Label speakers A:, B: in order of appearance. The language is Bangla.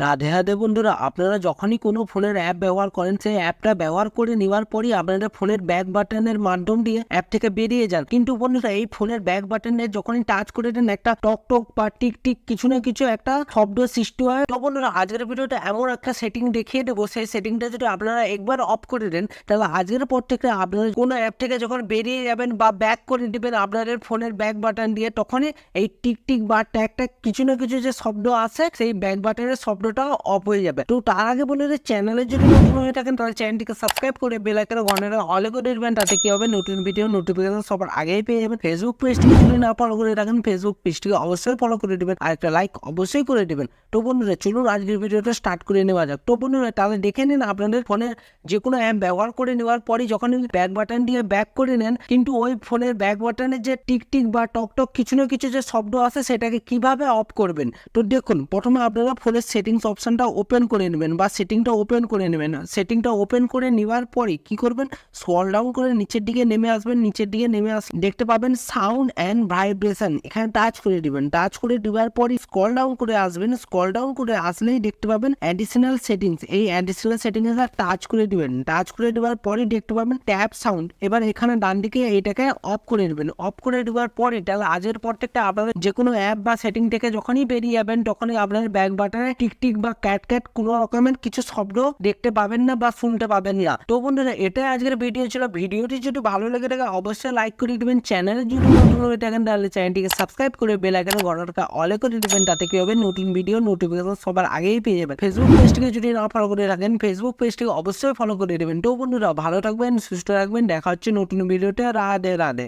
A: রাধে রাধে বন্ধুরা, আপনারা যখনই কোনো ফোনের অ্যাপ ব্যবহার করেন, সেই অ্যাপটা ব্যবহার করে নেওয়ার পরই আপনারা ফোনের ব্যাক বাটনের মাধ্যম দিয়ে অ্যাপ থেকে বেরিয়ে যান। কিন্তু বন্ধুরা, এই ফোনের ব্যাক বাটনে যখনই টাচ করে দেন, একটা টক টক বা টিক টিক কিছু না কিছু একটা শব্দ সৃষ্টি হয়। তো বন্ধুরা, আজকের ভিডিওটা এমন একটা সেটিং দেখিয়ে দেবো, সেই সেটিংটা যদি আপনারা একবার অফ করে দেন, তাহলে আজকের পর থেকে আপনারা কোনো অ্যাপ থেকে যখন বেরিয়ে যাবেন বা ব্যাক করে দিবেন আপনাদের ফোনের ব্যাক বাটন দিয়ে, তখনই এই টিক টিক বা ট্যাক ট্যাক কিছু না কিছু যে শব্দ আছে, সেই ব্যাক বাটনের শব্দটা অফ হয়ে যাবে। তো তার আগে বলে যে চ্যানেলে যদি নতুন হয়ে থাকেন, তাহলে চ্যানেলটিকে সাবস্ক্রাইব করে বেল আইকনের ঘন্টাটা অলে করে দিবেন। তাতে কি হবে, নতুন ভিডিও নোটিফিকেশন সবার আগেই পেয়ে যাবেন। ফেসবুক পেজটিকে যদি না ফলো করে থাকেন, ফেসবুক পেজটিকে অবশ্যই ফলো করে দিবেন, আর একটা লাইক অবশ্যই করে দিবেন। তো বন্ধুরা, চলুন আজকের ভিডিওটা স্টার্ট করে নেওয়া যাক। তো বন্ধুরা, তাহলে দেখে নিন আপনাদের ফোনের যে কোনো অ্যাপ ব্যবহার করে নেওয়ার পরই যখন ব্যাক বাটন দিয়ে ব্যাক করে নেন, কিন্তু ওই ফোনের ব্যাক বাটনের যে টিক টিক বা টক টক কিছু না কিছু যে শব্দ আছে, সেটাকে কিভাবে অফ করবেন। তো দেখুন, প্রথমে আপনারা ফোনের সেটিংস অপশনটা ওপেন করে নেবেন বা সেটিংটা ওপেন করে নেবেন। সেটিংটা ওপেন করে নেওয়ার পরে কি করবেন, স্ক্রল ডাউন করে নিচের দিকে নেমে আসবেন। নিচের দিকে নেমে দেখতে পাবেন সাউন্ড অ্যান্ড ভাইব্রেশন, এখানে টাচ করে দিবেন। টাচ করে দেওয়ার পরে স্ক্রল ডাউন করে আসবেন। স্ক্রল ডাউন করে আসলেই দেখতে পাবেন অ্যাডিশনাল সেটিংস। এই অ্যাডিশনাল সেটিংসে টাচ করে দিবেন। টাচ করে দেওয়ার পরে দেখতে পাবেন ট্যাপ সাউন্ড। এবার এখানে ডান দিকে এইটাকে অফ করে দেবেন। অফ করে দেওয়ার পরে তাহলে আজের পর থেকে আপনাদের যে কোনো অ্যাপ বা সেটিং থেকে যখনই বেরিয়ে যাবেন, তখনই আপনাদের ব্যাক বাটনে টিক টিক বা ক্যাট ক্যাট কোনো রকমের কিছু শব্দ দেখতে পাবেন না বা শুনতে পাবেন না। তো বন্ধুরা, এটাই আজকের ভিডিও ছিল। ভিডিওটি যদি ভালো লেগে থাকে অবশ্যই লাইক করে দিবেন। চ্যানেলে যদি নতুন হয়ে থাকেন, তাহলে চ্যানেলটিকে সাবস্ক্রাইব করে বেল আইকনের ঘন্টাটা অলে করে দিবেন। তাতে কি হবে, নতুন ভিডিও নোটিফিকেশন সবার আগেই পেয়ে যাবেন। ফেসবুক পেজটিকে যদি না ফলো করে রাখেন, ফেসবুক পেজটিকে অবশ্যই ফলো করে দেবেন। তো বন্ধুরা, ভালো থাকবেন, সুস্থ থাকবেন। দেখা হচ্ছে নতুন ভিডিওতে। রাধে রাধে।